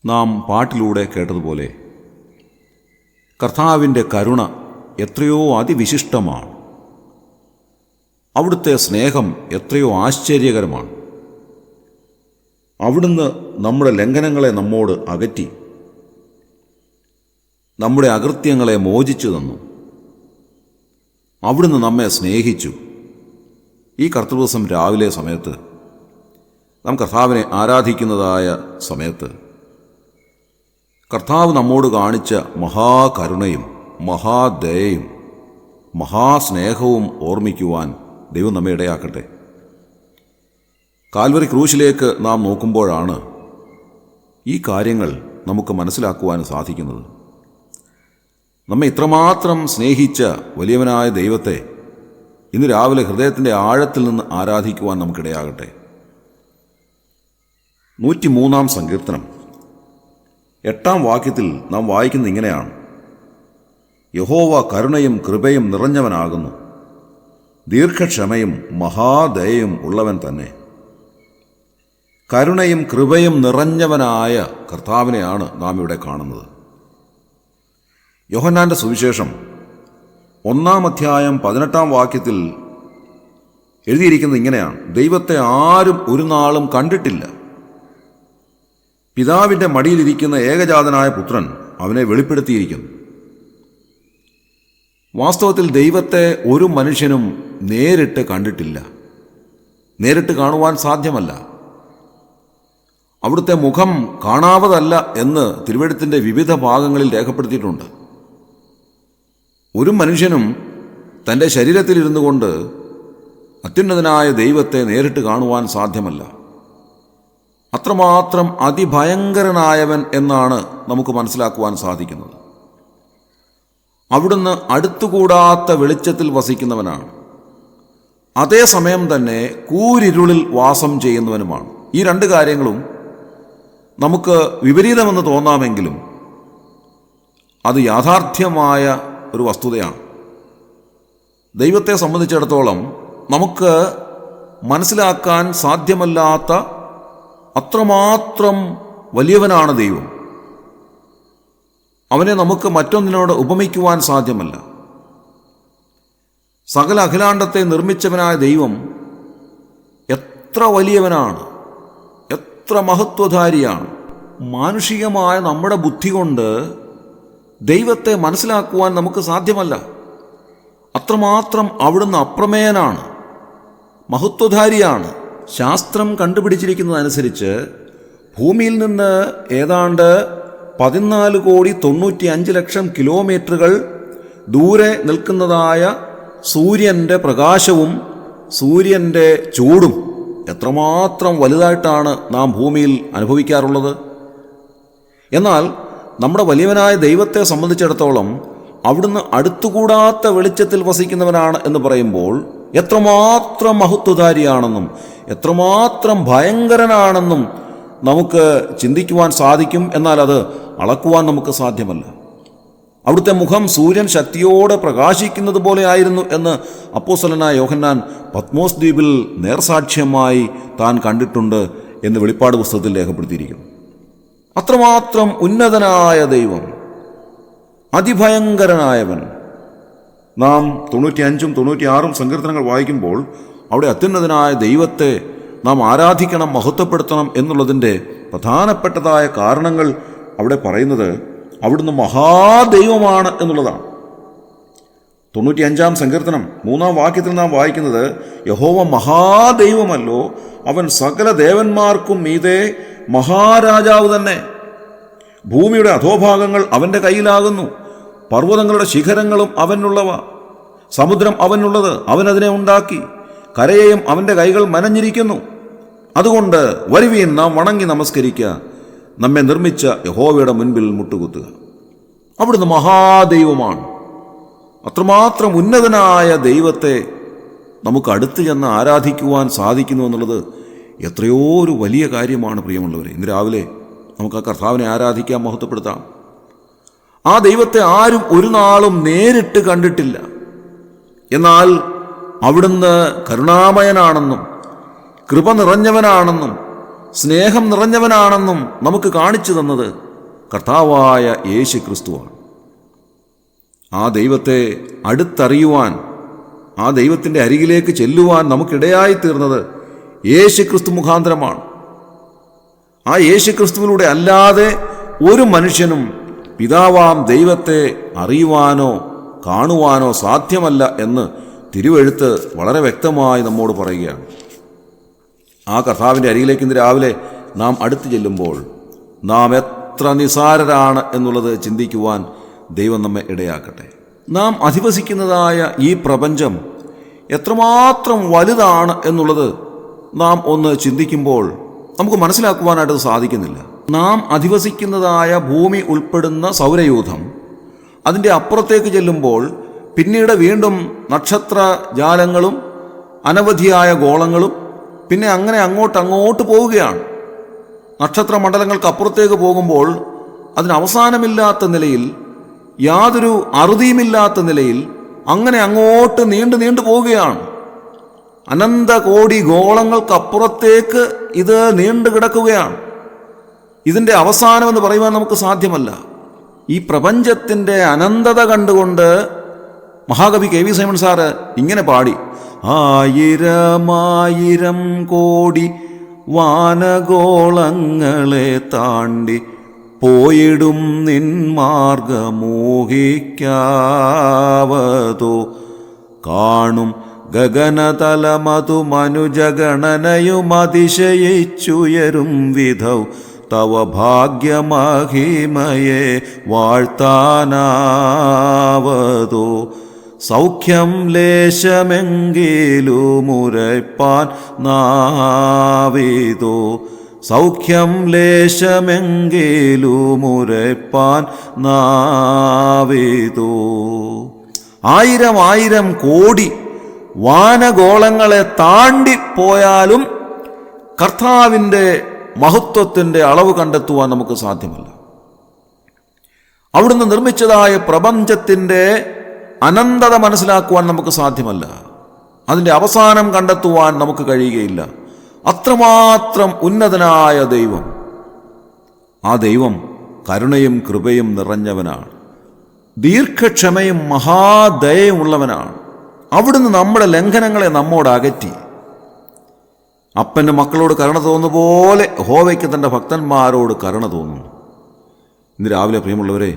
നാം പാട്ടിലൂടെ കേട്ടതുപോലെ കർത്താവിൻ്റെ കരുണ എത്രയോ അതിവിശിഷ്ടമാണ്. അവിടുത്തെ സ്നേഹം എത്രയോ ആശ്ചര്യകരമാണ്. അവിടുന്ന് നമ്മുടെ ലംഘനങ്ങളെ നമ്മോട് അകറ്റി നമ്മുടെ അകൃത്യങ്ങളെ മോചിച്ചു തന്നു. അവിടുന്ന് നമ്മെ സ്നേഹിച്ചു. ഈ കർത്തൃദിവസം രാവിലെ സമയത്ത് നാം കർത്താവിനെ ആരാധിക്കുന്നതായ സമയത്ത് കർത്താവ് നമ്മോട് കാണിച്ച മഹാകരുണയും മഹാദയയും മഹാസ്നേഹവും ഓർമ്മിക്കുവാൻ ദൈവം നമ്മെ ഇടയാക്കട്ടെ. കാൽവറി ക്രൂശിലേക്ക് നാം നോക്കുമ്പോഴാണ് ഈ കാര്യങ്ങൾ നമുക്ക് മനസ്സിലാക്കുവാൻ സാധിക്കുന്നത്. നമ്മെ ഇത്രമാത്രം സ്നേഹിച്ച വലിയവനായ ദൈവത്തെ ഇന്ന് രാവിലെ ഹൃദയത്തിൻ്റെ ആഴത്തിൽ നിന്ന് ആരാധിക്കുവാൻ നമുക്കിടയാകട്ടെ. 103-ാം സങ്കീർത്തനം 8-ാം വാക്യത്തിൽ നാം വായിക്കുന്നത് ഇങ്ങനെയാണ്: യഹോവ കരുണയും കൃപയും നിറഞ്ഞവനാകുന്നു, ദീർഘക്ഷമയും മഹാദയയും ഉള്ളവൻ തന്നെ. കരുണയും കൃപയും നിറഞ്ഞവനായ കർത്താവിനെയാണ് നാം ഇവിടെ കാണുന്നത്. യോഹന്നാന്റെ സുവിശേഷം 1-ാം അധ്യായം 18-ാം വാക്യത്തിൽ എഴുതിയിരിക്കുന്നത് ഇങ്ങനെയാണ്: ദൈവത്തെ ആരും ഒരു നാളും കണ്ടിട്ടില്ല. പിതാവിൻ്റെ മടിയിലിരിക്കുന്ന ഏകജാതനായ പുത്രൻ അവനെ വെളിപ്പെടുത്തിയിരിക്കുന്നു. വാസ്തവത്തിൽ ദൈവത്തെ ഒരു മനുഷ്യനും നേരിട്ട് കണ്ടിട്ടില്ല, നേരിട്ട് കാണുവാൻ സാധ്യമല്ല. അവിടുത്തെ മുഖം കാണാവതല്ല എന്ന് തിരുവെഴുത്തിൻ്റെ വിവിധ ഭാഗങ്ങളിൽ രേഖപ്പെടുത്തിയിട്ടുണ്ട്. ഒരു മനുഷ്യനും തൻ്റെ ശരീരത്തിലിരുന്നു കൊണ്ട് അത്യുന്നതനായ ദൈവത്തെ നേരിട്ട് കാണുവാൻ സാധ്യമല്ല. അത്രമാത്രം അതിഭയങ്കരനായവൻ എന്നാണ് നമുക്ക് മനസ്സിലാക്കുവാൻ സാധിക്കുന്നത്. അവിടുന്ന് അടുത്തുകൂടാത്ത വെളിച്ചത്തിൽ വസിക്കുന്നവനാണ്, അതേസമയം തന്നെ കൂരിരുളിൽ വാസം ചെയ്യുന്നവനുമാണ്. ഈ രണ്ട് കാര്യങ്ങളും നമുക്ക് വിപരീതമെന്ന് തോന്നാമെങ്കിലും അത് യാഥാർത്ഥ്യമായ ഒരു വസ്തുതയാണ്. ദൈവത്തെ സംബന്ധിച്ചിടത്തോളം നമുക്ക് മനസ്സിലാക്കാൻ സാധ്യമല്ലാത്ത അത്രമാത്രം വലിയവനാണ് ദൈവം. അവനെ നമുക്ക് മറ്റൊന്നിനോട് ഉപമിക്കുവാൻ സാധ്യമല്ല. സകല അഖിലാണ്ടത്തെ നിർമ്മിച്ചവനായ ദൈവം എത്ര വലിയവനാണ്, എത്ര മഹത്വധാരിയാണ്. മാനുഷികമായ നമ്മുടെ ബുദ്ധി കൊണ്ട് ദൈവത്തെ മനസ്സിലാക്കുവാൻ നമുക്ക് സാധ്യമല്ല. അത്രമാത്രം അവിടുന്ന് അപ്രമേയനാണ്, മഹത്വധാരിയാണ്. ശാസ്ത്രം കണ്ടുപിടിച്ചിരിക്കുന്നതനുസരിച്ച് ഭൂമിയിൽ നിന്ന് ഏതാണ്ട് 14,95,00,000 കിലോമീറ്ററുകൾ ദൂരെ നിൽക്കുന്നതായ സൂര്യൻ്റെ പ്രകാശവും സൂര്യൻ്റെ ചൂടും എത്രമാത്രം വലുതായിട്ടാണ് നാം ഭൂമിയിൽ അനുഭവിക്കാറുള്ളത്. എന്നാൽ നമ്മുടെ വലിയവനായ ദൈവത്തെ സംബന്ധിച്ചിടത്തോളം അവിടുന്ന് അടുത്തുകൂടാത്ത വെളിച്ചത്തിൽ വസിക്കുന്നവനാണ് എന്ന് പറയുമ്പോൾ എത്രമാത്രം മഹത്വധാരിയാണെന്നും എത്രമാത്രം ഭയങ്കരനാണെന്നും നമുക്ക് ചിന്തിക്കുവാൻ സാധിക്കും. എന്നാൽ അത് അളക്കുവാൻ നമുക്ക് സാധ്യമല്ല. അവിടുത്തെ മുഖം സൂര്യൻ ശക്തിയോടെ പ്രകാശിക്കുന്നത് പോലെ ആയിരുന്നു എന്ന് അപ്പോസ്തലനായ യോഹന്നാൻ പത്മോസ് ദ്വീപിൽ നേർസാക്ഷ്യമായി താൻ കണ്ടിട്ടുണ്ട് എന്ന് വെളിപ്പാട് പുസ്തകത്തിൽ രേഖപ്പെടുത്തിയിരിക്കുന്നു. അത്രമാത്രം ഉന്നതനായ ദൈവം, അതിഭയങ്കരനായവൻ. നാം 95-ഉം 96-ഉം സങ്കീർത്തനങ്ങൾ വായിക്കുമ്പോൾ അവിടെ അത്യുന്നതനായ ദൈവത്തെ നാം ആരാധിക്കണം, മഹത്വപ്പെടുത്തണം എന്നുള്ളതിൻ്റെ പ്രധാനപ്പെട്ടതായ കാരണങ്ങൾ അവിടെ പറയുന്നത് അവിടുന്ന് മഹാദൈവമാണ് എന്നുള്ളതാണ്. 95-ാം സങ്കീർത്തനം 3-ാം വാക്യത്തിൽ നാം വായിക്കുന്നത്: യഹോവ മഹാദൈവമല്ലോ, അവൻ സകല ദേവന്മാർക്കും മീതെ മഹാരാജാവ് തന്നെ. ഭൂമിയുടെ അധോഭാഗങ്ങൾ അവൻ്റെ കയ്യിലാകുന്നു, പർവ്വതങ്ങളുടെ ശിഖരങ്ങളും അവനുള്ളവ. സമുദ്രം അവനുള്ളത്, അവനതിനെ ഉണ്ടാക്കി. കരയെയും അവൻ്റെ കൈകൾ മനഞ്ഞിരിക്കുന്നു. അതുകൊണ്ട് വരുവീൻ, നാം വണങ്ങി നമസ്കരിക്കുക, നമ്മെ നിർമ്മിച്ച യഹോവയുടെ മുൻപിൽ മുട്ടുകുത്തുക. അവിടുന്ന് മഹാദൈവമാണ്. അത്രമാത്രം ഉന്നതനായ ദൈവത്തെ നമുക്ക് അടുത്ത് ചെന്ന് ആരാധിക്കുവാൻ സാധിക്കുന്നു എന്നുള്ളത് എത്രയോ ഒരു വലിയ കാര്യമാണ് പ്രിയമുള്ളവരെ. ഇന്ന് രാവിലെ നമുക്ക് ആ കർത്താവിനെ ആരാധിക്കാം, മഹത്വപ്പെടുത്താം. ആ ദൈവത്തെ ആരും ഒരു നാളും നേരിട്ട് കണ്ടിട്ടില്ല. എന്നാൽ അവിടുന്ന് കരുണാമയനാണെന്നും കൃപ നിറഞ്ഞവനാണെന്നും സ്നേഹം നിറഞ്ഞവനാണെന്നും നമുക്ക് കാണിച്ചു തന്നത് കർത്താവായ യേശു ക്രിസ്തുവാണ്. ആ ദൈവത്തെ അടുത്തറിയുവാൻ, ആ ദൈവത്തിൻ്റെ അരികിലേക്ക് ചെല്ലുവാൻ നമുക്കിടയായി തീർന്നത് യേശു ക്രിസ്തു മുഖാന്തരമാണ്. ആ യേശു ക്രിസ്തുവിലൂടെ അല്ലാതെ ഒരു മനുഷ്യനും പിതാവാം ദൈവത്തെ അറിയുവാനോ കാണുവാനോ സാധ്യമല്ല എന്ന് തിരുവെഴുത്ത് വളരെ വ്യക്തമായി നമ്മോട് പറയുകയാണ്. ആ കർത്താവിൻ്റെ അരികിലേക്ക് ഇന്ന് രാവിലെ നാം അടുത്ത് ചെല്ലുമ്പോൾ നാം എത്ര നിസാരരാണ് എന്നുള്ളത് ചിന്തിക്കുവാൻ ദൈവം നമ്മെ ഇടയാക്കട്ടെ. നാം അധിവസിക്കുന്നതായ ഈ പ്രപഞ്ചം എത്രമാത്രം വലുതാണ് എന്നുള്ളത് നാം ഒന്ന് ചിന്തിക്കുമ്പോൾ നമുക്ക് മനസ്സിലാക്കുവാനായിട്ട് സാധിക്കുന്നില്ല. നാം അധിവസിക്കുന്നതായ ഭൂമി ഉൾപ്പെടുന്ന സൗരയൂഥം, അതിൻ്റെ അപ്പുറത്തേക്ക് ചെല്ലുമ്പോൾ പിന്നീട് വീണ്ടും നക്ഷത്രജാലങ്ങളും അനവധിയായ ഗോളങ്ങളും പിന്നെ അങ്ങനെ അങ്ങോട്ട് പോവുകയാണ്. നക്ഷത്രമണ്ഡലങ്ങൾക്ക് അപ്പുറത്തേക്ക് പോകുമ്പോൾ അതിന് അവസാനമില്ലാത്ത നിലയിൽ, യാതൊരു അറുതിയുമില്ലാത്ത നിലയിൽ അങ്ങനെ അങ്ങോട്ട് നീണ്ടു പോവുകയാണ്. അനന്ത കോടി ഗോളങ്ങൾക്കപ്പുറത്തേക്ക് ഇത് നീണ്ടു കിടക്കുകയാണ്. ഇതിൻ്റെ അവസാനമെന്ന് പറയുവാൻ നമുക്ക് സാധ്യമല്ല. ഈ പ്രപഞ്ചത്തിൻ്റെ അനന്തത കണ്ടുകൊണ്ട് മഹാകവി കെ വി സൈമൺ സാറ് ഇങ്ങനെ പാടി: ആയിരം കോടി വാനഗോളങ്ങളെ താണ്ടി പോയിടും നിൻ മാർഗമോഹിക്കാവതോ കാണും ഗഗനതലമതു മനുജഗണനയും അതിശയിച്ചുയരും വിധൗ തവ ഭാഗ്യമഹിമയെ വാഴ്ത്താനാവതോ സൗഖ്യം ലേശമെങ്കിലുമുരപ്പാൻ നാവിതോ സൗഖ്യം ലേശമെങ്കിലുമുരപ്പാൻ നാവിതോ. ആയിരം കോടി വാനഗോളങ്ങളെ താണ്ടിപ്പോയാലും കർത്താവിൻ്റെ മഹത്വത്തിൻ്റെ അളവ് കണ്ടെത്തുവാൻ നമുക്ക് സാധ്യമല്ല. അവിടുന്ന് നിർമ്മിച്ചതായ പ്രപഞ്ചത്തിൻ്റെ അനന്തത മനസ്സിലാക്കുവാൻ നമുക്ക് സാധ്യമല്ല. അതിൻ്റെ അവസാനം കണ്ടെത്തുവാൻ നമുക്ക് കഴിയുകയില്ല. അത്രമാത്രം ഉന്നതനായ ദൈവം. ആ ദൈവം കരുണയും കൃപയും നിറഞ്ഞവനാണ്, ദീർഘക്ഷമയും മഹാദയയുമുള്ളവനാണ്. അവിടുന്ന് നമ്മുടെ ലംഘനങ്ങളെ നമ്മോട് അകറ്റി. അപ്പൻ്റെ മക്കളോട് കരുണ തോന്നുന്ന പോലെ യഹോവയ്ക്ക് തൻ്റെ ഭക്തന്മാരോട് കരുണ തോന്നുന്നു. ഇന്ന് രാവിലെ പ്രിയമുള്ളവരെ,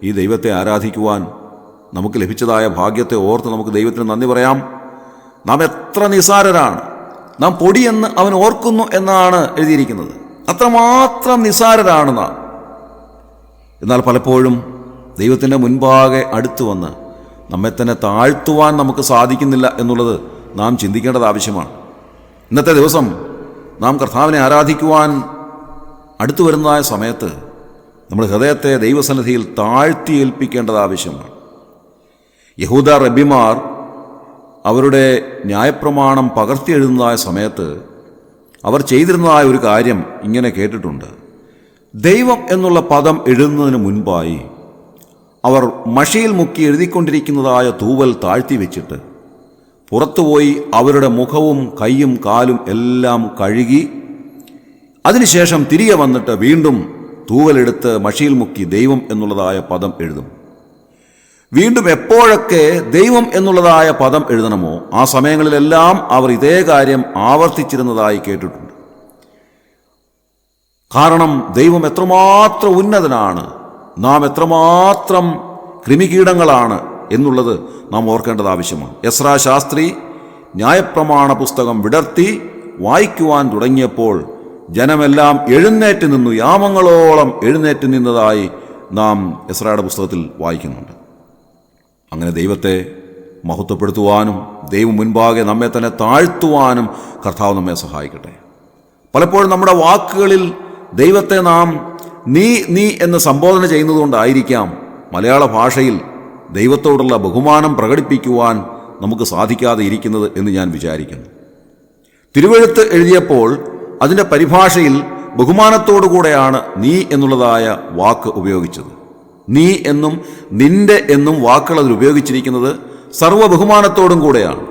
ഈ ദൈവത്തെ ആരാധിക്കുവാൻ നമുക്ക് ലഭിച്ചതായ ഭാഗ്യത്തെ ഓർത്ത് നമുക്ക് ദൈവത്തിന് നന്ദി പറയാം. നാം എത്ര നിസാരരാണ്, നാം പൊടിയെന്ന് അവൻ ഓർക്കുന്നു എന്നാണ് എഴുതിയിരിക്കുന്നത്. അത്രമാത്രം നിസാരരാണ് നാം. എന്നാൽ പലപ്പോഴും ദൈവത്തിൻ്റെ മുൻപാകെ അടുത്തു വന്ന് നമ്മെ തന്നെ താഴ്ത്തുവാൻ നമുക്ക് സാധിക്കുന്നില്ല എന്നുള്ളത് നാം ചിന്തിക്കേണ്ടത് ആവശ്യമാണ്. ഇന്നത്തെ ദിവസം നാം കർത്താവിനെ ആരാധിക്കുവാൻ അടുത്തു വരുന്നതായ സമയത്ത് നമ്മുടെ ഹൃദയത്തെ ദൈവസന്നിധിയിൽ താഴ്ത്തി ഏൽപ്പിക്കേണ്ടത് ആവശ്യമാണ്. യഹൂദ റബ്ബിമാർ അവരുടെ ന്യായപ്രമാണം പകർത്തി എഴുതുന്നതായ സമയത്ത് അവർ ചെയ്തിരുന്നതായ ഒരു കാര്യം ഇങ്ങനെ കേട്ടിട്ടുണ്ട്. ദൈവം എന്നുള്ള പദം എഴുതുന്നതിന് മുൻപായി അവർ മഷിയിൽ മുക്കി എഴുതിക്കൊണ്ടിരിക്കുന്നതായ തൂവൽ താഴ്ത്തി വെച്ചിട്ട് പുറത്തുപോയി അവരുടെ മുഖവും കൈയും കാലും എല്ലാം കഴുകി അതിനുശേഷം തിരികെ വന്നിട്ട് വീണ്ടും തൂവലെടുത്ത് മഷിയിൽ മുക്കി ദൈവം എന്നുള്ളതായ പദം എഴുതും. വീണ്ടും എപ്പോഴൊക്കെ ദൈവം എന്നുള്ളതായ പദം എഴുതണമോ ആ സമയങ്ങളിലെല്ലാം അവർ ഇതേ കാര്യം ആവർത്തിച്ചിരുന്നതായി കേട്ടിട്ടുണ്ട്. കാരണം ദൈവം എത്രമാത്രം ഉന്നതനാണ്, നാം എത്രമാത്രം കൃമികീടങ്ങളാണ് എന്നുള്ളത് നാം ഓർക്കേണ്ടത് ആവശ്യമാണ്. എസ്രാ ശാസ്ത്രി ന്യായപ്രമാണ പുസ്തകം വിടർത്തി വായിക്കുവാൻ തുടങ്ങിയപ്പോൾ ജനമെല്ലാം എഴുന്നേറ്റ് നിന്നു, യാമങ്ങളോളം എഴുന്നേറ്റ് നിന്നതായി നാം എസ്രായുടെ പുസ്തകത്തിൽ വായിക്കുന്നുണ്ട്. അങ്ങനെ ദൈവത്തെ മഹത്വപ്പെടുത്തുവാനും ദൈവം മുൻപാകെ നമ്മെ തന്നെ താഴ്ത്തുവാനും കർത്താവ് നമ്മെ സഹായിക്കട്ടെ. പലപ്പോഴും നമ്മുടെ വാക്കുകളിൽ ദൈവത്തെ നാം നീ എന്ന് സംബോധന ചെയ്യുന്നതുകൊണ്ടായിരിക്കാം മലയാള ഭാഷയിൽ ദൈവത്തോടുള്ള ബഹുമാനം പ്രകടിപ്പിക്കുവാൻ നമുക്ക് സാധിക്കാതെ ഇരിക്കുന്നത് എന്ന് ഞാൻ വിചാരിക്കുന്നു. തിരുവെഴുത്ത് എഴുതിയപ്പോൾ അതിൻ്റെ പരിഭാഷയിൽ ബഹുമാനത്തോടുകൂടെയാണ് നീ എന്നുള്ളതായ വാക്ക് ഉപയോഗിച്ചത്. നീ എന്നും നിന്റെ എന്നും വാക്കുകൾ അതിൽ ഉപയോഗിച്ചിരിക്കുന്നത് സർവ്വ ബഹുമാനത്തോടും കൂടെയാണ്.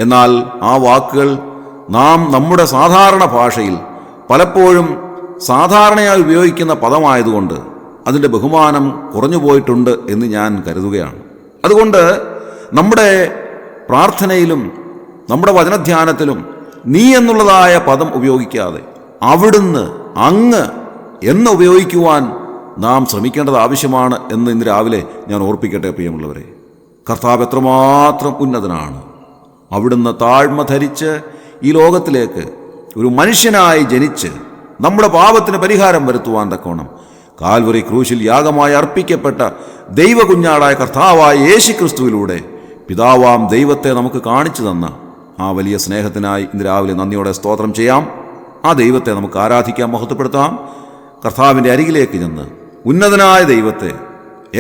എന്നാൽ ആ വാക്കുകൾ നാം നമ്മുടെ സാധാരണ ഭാഷയിൽ പലപ്പോഴും സാധാരണയായി ഉപയോഗിക്കുന്ന പദമായതുകൊണ്ട് അതിൻ്റെ ബഹുമാനം കുറഞ്ഞു പോയിട്ടുണ്ട് എന്ന് ഞാൻ കരുതുകയാണ്. അതുകൊണ്ട് നമ്മുടെ പ്രാർത്ഥനയിലും നമ്മുടെ വചനധ്യാനത്തിലും നീ എന്നുള്ളതായ പദം ഉപയോഗിക്കാതെ അവിടുന്ന്, അങ്ങ് എന്ന് ഉപയോഗിക്കുവാൻ നാം ശ്രമിക്കേണ്ടത് ആവശ്യമാണ് എന്ന് ഇന്ന് രാവിലെ ഞാൻ ഓർപ്പിക്കട്ടെ പ്രിയമുള്ളവരെ. കർത്താവ് എത്രമാത്രം ഉന്നതനാണ്. അവിടുന്ന് താഴ്മ ധരിച്ച് ഈ ലോകത്തിലേക്ക് ഒരു മനുഷ്യനായി ജനിച്ച് നമ്മുടെ പാപത്തിന് പരിഹാരം വരുത്തുവാൻ തക്കോണം കാൽവറി ക്രൂശിൽ യാഗമായി അർപ്പിക്കപ്പെട്ട ദൈവകുഞ്ഞാടായ കർത്താവായ യേശുക്രിസ്തുവിലൂടെ പിതാവാം ദൈവത്തെ നമുക്ക് കാണിച്ചു തന്ന ആ വലിയ സ്നേഹത്തിനായി ഇന്ന് രാവിലെ നന്ദിയോടെ സ്തോത്രം ചെയ്യാം. ആ ദൈവത്തെ നമുക്ക് ആരാധിക്കാം, മഹത്വപ്പെടുത്താം. കർത്താവിൻ്റെ അരികിലേക്ക് ചെന്ന് ഉന്നതനായ ദൈവത്തെ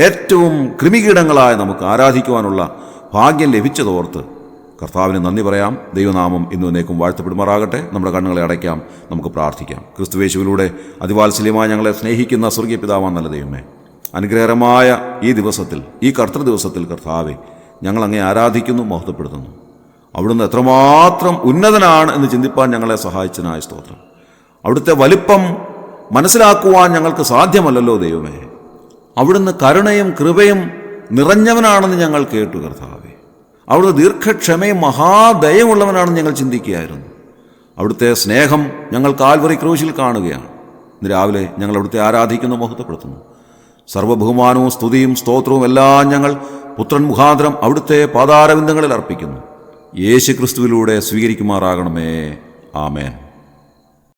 ഏറ്റവും കൃമികീടങ്ങളായ നമുക്ക് ആരാധിക്കുവാനുള്ള ഭാഗ്യം ലഭിച്ചതോർത്ത് കർത്താവിന് നന്ദി പറയാം. ദൈവനാമം ഇന്നും എന്നേക്കും വാഴ്ത്തപ്പെടുമാറാകട്ടെ. നമ്മുടെ കണ്ണുകളെ അടയ്ക്കാം, നമുക്ക് പ്രാർത്ഥിക്കാം. ക്രിസ്തുയേശുവിലൂടെ അതിവാത്സല്യമായി ഞങ്ങളെ സ്നേഹിക്കുന്ന സ്വർഗീയ പിതാവാൻ നല്ല ദൈവമേ, അനുഗ്രഹകരമായ ഈ ദിവസത്തിൽ, ഈ കർത്തൃ ദിവസത്തിൽ കർത്താവെ, ഞങ്ങൾ അങ്ങേ ആരാധിക്കുന്നു, മഹത്വപ്പെടുത്തുന്നു. അവിടുന്ന് എത്രമാത്രം ഉന്നതനാണ് എന്ന് ചിന്തിപ്പാൻ ഞങ്ങളെ സഹായിച്ചതിനായ സ്തോത്രം. അവിടുത്തെ വലിപ്പം മനസ്സിലാക്കുവാൻ ഞങ്ങൾക്ക് സാധ്യമല്ലല്ലോ ദൈവമേ. അവിടുന്ന് കരുണയും കൃപയും നിറഞ്ഞവനാണെന്ന് ഞങ്ങൾ കേട്ടു കർത്താവെ. അവിടുന്ന് ദീർഘക്ഷമയും മഹാദയമുള്ളവനാണെന്ന് ഞങ്ങൾ ചിന്തിക്കുകയായിരുന്നു. അവിടുത്തെ സ്നേഹം ഞങ്ങൾ കാൽവറി ക്രൂശിൽ കാണുകയാണ്. ഇന്ന് രാവിലെ ഞങ്ങൾ അവിടുത്തെ ആരാധിക്കുന്നു, മഹത്വപ്പെടുത്തുന്നു. സർവ്വബഹുമാനവും സ്തുതിയും സ്തോത്രവും എല്ലാം ഞങ്ങൾ പുത്രൻ മുഖാന്തരം അവിടുത്തെ പാതാരവിന്ദങ്ങളിൽ അർപ്പിക്കുന്നു. യേശു ക്രിസ്തുവിലൂടെ സ്വീകരിക്കുമാറാകണമേ. ആമേൻ.